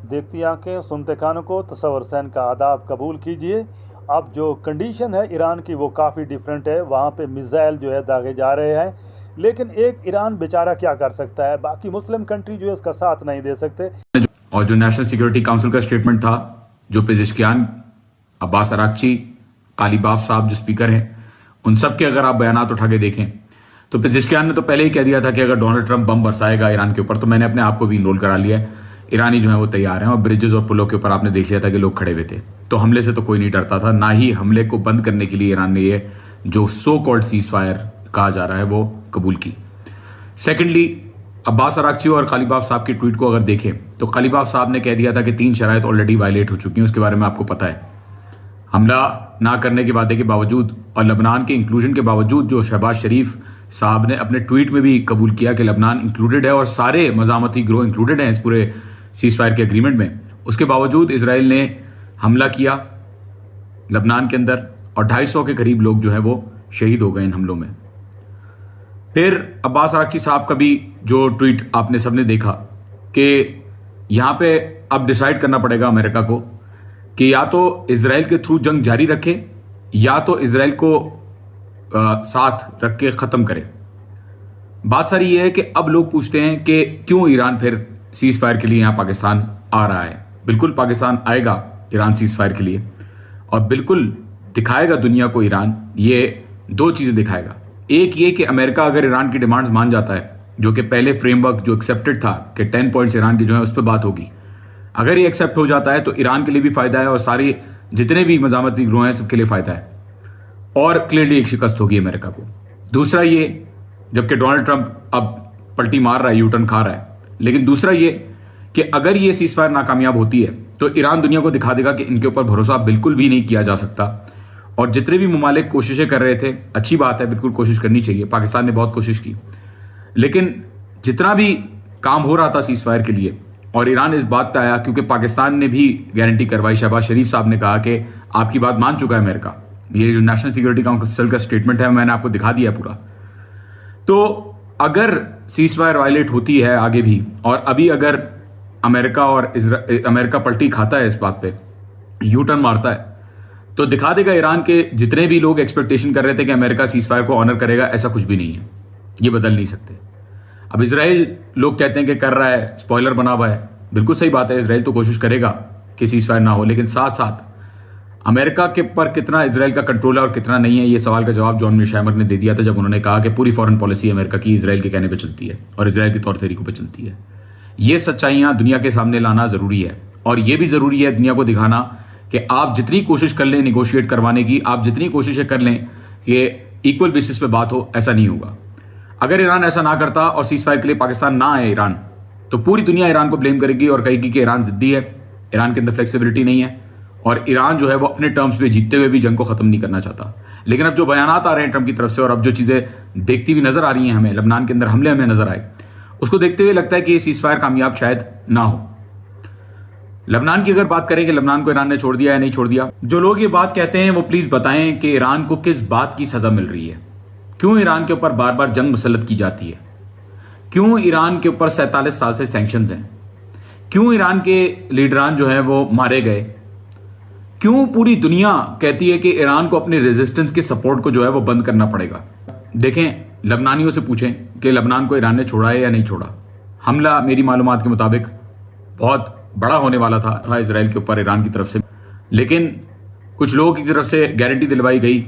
देखती आंखें सुनते कानों को तसव्वुर हुसैन का आदाब कबूल कीजिए। अब जो कंडीशन है ईरान की वो काफ़ी डिफरेंट है। वहाँ पे मिसाइल जो है दागे जा रहे हैं, लेकिन एक ईरान बेचारा क्या कर सकता है, बाकी मुस्लिम कंट्री जो है उसका साथ नहीं दे सकते। और जो नेशनल सिक्योरिटी काउंसिल का स्टेटमेंट था, जो पेजिशकियान, अब्बास अराक्ची, कालीबाफ साहब जो स्पीकर हैं, उन सब के अगर आप बयानात उठा के देखें तो पेजिशकियान ने तो पहले ही कह दिया था कि अगर डोनाल्ड ट्रंप बम बरसाएगा ईरान के ऊपर तो मैंने अपने आप को भी इनरोल करा लिया है। ईरानी जो है वो तैयार हैं और ब्रिजेस और पुलों के ऊपर आपने देख लिया था कि लोग खड़े हुए थे। तो हमले से तो कोई नहीं डरता था, ना ही हमले को बंद करने के लिए ईरान ने ये जो सो कॉल्ड सीज फायर कहा जा रहा है वो कबूल की। सेकेंडली, अब्बास अराक्ची और कालीबाफ साहब की ट्वीट को अगर देखें तो कालीबाफ साहब ने कह दिया था कि 3 शराइत ऑलरेडी वायलेट हो चुकी हैं, उसके बारे में आपको पता है। हमला ना करने के वादे के बावजूद और लबनान के इंक्लूजन के बावजूद जो शहबाज शरीफ साहब ने अपने ट्वीट में भी कबूल किया कि लबनान इंक्लूडेड है और सारे मजामती ग्रोह इंक्लूडेड हैं इस पूरे सीज फायर के एग्रीमेंट में, उसके बावजूद इसराइल ने हमला किया लबनान के अंदर और 250 के करीब लोग जो है वो शहीद हो गए इन हमलों में। फिर अब्बास अराक्ची साहब का भी जो ट्वीट आपने सबने देखा कि यहां पे अब डिसाइड करना पड़ेगा अमेरिका को कि या तो इसराइल के थ्रू जंग जारी रखे या तो इसराइल को साथ रख के खत्म करे। बात सारी ये है कि अब लोग पूछते हैं कि क्यों ईरान फिर सीज फायर के लिए यहां पाकिस्तान आ रहा है। बिल्कुल पाकिस्तान आएगा ईरान सीज फायर के लिए और बिल्कुल दिखाएगा दुनिया को ईरान ये 2 चीजें दिखाएगा। एक ये कि अमेरिका अगर ईरान की डिमांड्स मान जाता है, जो कि पहले फ्रेमवर्क जो एक्सेप्टेड था कि 10 पॉइंट्स ईरान के जो है उस पर बात होगी, अगर ये एक्सेप्ट हो जाता है तो ईरान के लिए भी फायदा है और सारी जितने भी मजामती ग्रोह हैं सबके लिए फायदा है और क्लियरली एक शिकस्त होगी अमेरिका को। दूसरा ये, जबकि डोनाल्ड ट्रंप अब पलटी मार रहा है, यूटर्न खा रहा है, लेकिन दूसरा ये कि अगर ये सीज फायर नाकामयाब होती है तो ईरान दुनिया को दिखा देगा कि इनके ऊपर भरोसा बिल्कुल भी नहीं किया जा सकता। और जितने भी ममालिक कोशिशें कर रहे थे, अच्छी बात है, बिल्कुल कोशिश करनी चाहिए, पाकिस्तान ने बहुत कोशिश की, लेकिन जितना भी काम हो रहा था सीज फायर के लिए और ईरान इस बात पे आया क्योंकि पाकिस्तान ने भी गारंटी करवाई। शहबाज शरीफ साहब ने कहा कि आपकी बात मान चुका है अमेरिका। ये जो नेशनल सिक्योरिटी काउंसिल का स्टेटमेंट है मैंने आपको दिखा दिया पूरा। तो अगर सीज फायर वायलेट होती है आगे भी और अभी अगर अमेरिका पलटी खाता है, इस बात पे यू टर्न मारता है, तो दिखा देगा ईरान के जितने भी लोग एक्सपेक्टेशन कर रहे थे कि अमेरिका सीज फायर को ऑनर करेगा, ऐसा कुछ भी नहीं है, ये बदल नहीं सकते। अब इसराइल लोग कहते हैं कि कर रहा है, स्पॉइलर बना हुआ है, बिल्कुल सही बात है, इसराइल तो कोशिश करेगा कि सीज फायर ना हो, लेकिन साथ साथ अमेरिका के पर कितना इसराइल का कंट्रोल है और कितना नहीं है, ये सवाल का जवाब जॉन मेशामर ने दे दिया था जब उन्होंने कहा कि पूरी फॉरेन पॉलिसी अमेरिका की इसराइल के कहने पे चलती है और इसराइल के तौर तरीकों पे चलती है। ये सच्चाइयां दुनिया के सामने लाना जरूरी है और ये भी जरूरी है दुनिया को दिखाना कि आप जितनी कोशिश कर लें निगोशिएट करवाने की, आप जितनी कोशिशें कर लें कि इक्वल बेसिस पे बात हो, ऐसा नहीं होगा। अगर ईरान ऐसा ना करता और सीज फायर के लिए पाकिस्तान ना आए ईरान, तो पूरी दुनिया ईरान को ब्लेम करेगी और कहेगी कि ईरान जिद्दी है, ईरान के अंदर फ्लेक्सिबिलिटी नहीं है और ईरान जो है वो अपने टर्म्स पे जीतते हुए भी जंग को खत्म नहीं करना चाहता। लेकिन अब जो बयानात आ रहे हैं ट्रंप की तरफ से और अब जो चीजें देखती हुई नजर आ रही हैं हमें, लबनान के अंदर हमले हमें नजर आए, उसको देखते हुए लगता है कि ये सीज फायर कामयाब शायद ना हो। लबनान की अगर बात करें कि लबनान को ईरान ने छोड़ दिया या नहीं छोड़ दिया, जो लोग ये बात कहते हैं वो प्लीज बताएं कि ईरान को किस बात की सजा मिल रही है, क्यों ईरान के ऊपर बार बार जंग मुसल्लत की जाती है, क्यों ईरान के ऊपर 47 साल से सैंक्शंस हैं, क्यों ईरान के लीडरान जो है वो मारे गए, क्यों पूरी दुनिया कहती है कि ईरान को अपने रेजिस्टेंस के सपोर्ट को जो है वो बंद करना पड़ेगा। देखें, लबनानियों से पूछें कि लबनान को ईरान ने छोड़ा है या नहीं छोड़ा। हमला मेरी मालूमात के मुताबिक बहुत बड़ा होने वाला था इजराइल के ऊपर ईरान की तरफ से, लेकिन कुछ लोगों की तरफ से गारंटी दिलवाई गई